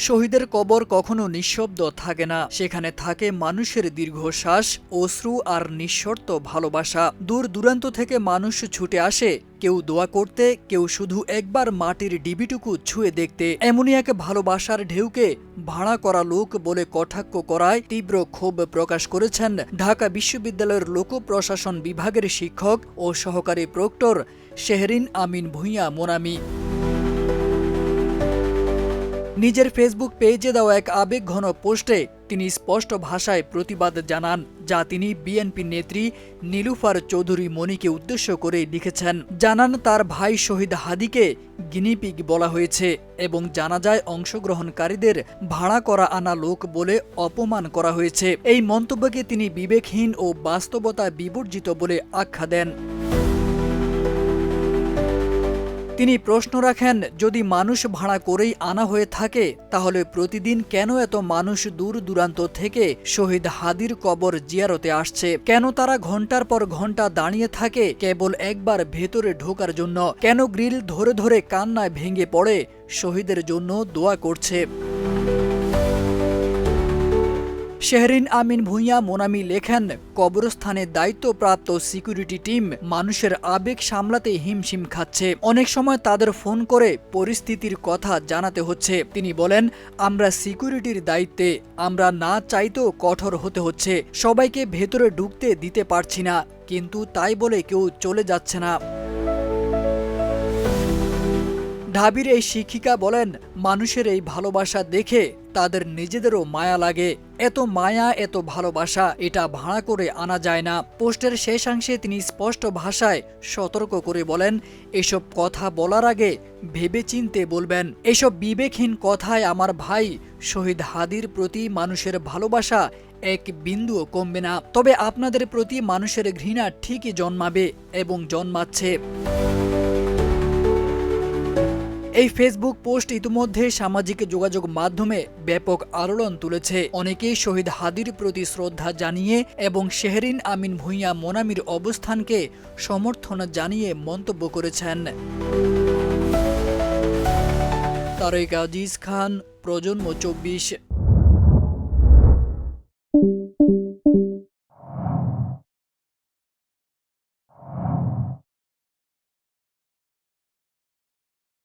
শহীদের কবর কখনো নিঃশব্দ থাকে না, সেখানে থাকে মানুষের দীর্ঘশ্বাস, অশ্রু আর নিঃশর্ত ভালোবাসা। দূর দূরান্ত থেকে মানুষ ছুটে আসে, কেউ দোয়া করতে, কেউ শুধু একবার মাটির ডিবিটুকু ছুঁয়ে দেখতে। এমনই এক ভালোবাসার ঢেউকে ভাড়া করা লোক বলে কটাক্ষ করায় তীব্র ক্ষোভ প্রকাশ করেছেন ঢাকা বিশ্ববিদ্যালয়ের লোক প্রশাসন বিভাগের শিক্ষক ও সহকারী প্রক্টর শেহরিন আমিন ভূঁইয়া মোনামি। নিজের ফেসবুক পেজে দেওয়া এক আবেগঘন পোস্টে তিনি স্পষ্ট ভাষায় প্রতিবাদ জানান, যা তিনি বিএনপি নেত্রী নীলুফার চৌধুরী মনিকে উদ্দেশ্য করে লিখেছেন। জানান তার ভাই শহীদ হাদিকে গিনিপিগ বলা হয়েছে এবং জানাজায় অংশগ্রহণকারীদের ভাড়া করা আনা লোক বলে অপমান করা হয়েছে। এই মন্তব্যকে তিনি বিবেকহীন ও বাস্তবতা বিবর্জিত বলে আখ্যা দেন। তিনি প্রশ্ন রাখেন, যদি মানুষ ভাড়া করেই আনা হয়ে থাকে তাহলে প্রতিদিন কেন এত মানুষ দূর দূরান্ত থেকে শহীদ হাদির কবর জিয়ারতে আসছে? কেন তারা ঘন্টার পর ঘন্টা দাঁড়িয়ে থাকে কেবল একবার ভেতরে ঢোকার জন্য? কেন গ্রিল ধরে ধরে কান্নায় ভেঙে পড়ে শহীদের জন্য দোয়া করছে? শেহরিন আমিন ভূঁইয়া মোনামি লেখেন, কবরস্থানে দায়িত্বপ্রাপ্ত সিকিউরিটি টিম মানুষের আবেগ সামলাতে হিমশিম খাচ্ছে। অনেক সময় তাদের ফোন করে পরিস্থিতির কথা জানাতে হচ্ছে। তিনি বলেন, আমরা সিকিউরিটির দায়িত্বে, আমরা না চাইতেও কঠোর হতে হচ্ছে। সবাইকে ভেতরে ঢুকতে দিতে পারছি না, কিন্তু তাই বলে কেউ চলে যাচ্ছে না। ঢাবির এই শিক্ষিকা বলেন, মানুষের এই ভালোবাসা দেখে তাদের নিজেদেরও মায়া লাগে। এত মায়া, এত ভালোবাসা, এটা ভাড়া করে আনা যায় না। পোস্টের শেষাংশে তিনি স্পষ্ট ভাষায় সতর্ক করে বলেন, এসব কথা বলার আগে ভেবেচিন্তে বলবেন। এসব বিবেকহীন কথায় আমার ভাই শহীদ হাদির প্রতি মানুষের ভালোবাসা এক বিন্দুও কমবে না। তবে আপনাদের প্রতি মানুষের ঘৃণা ঠিকই জন্মাবে এবং জন্মাচ্ছে। এই ফেসবুক পোস্ট ইতিমধ্যে সামাজিক যোগাযোগ মাধ্যমে ব্যাপক আলোড়ন তুলেছে। অনেকেই শহীদ হাদির প্রতি শ্রদ্ধা জানিয়ে এবং শেহরিন আমিন ভূঁইয়া মোনামির অবস্থানকে সমর্থন জানিয়ে মন্তব্য করেছেন। তারেক আজিজ খান, প্রজন্ম 24।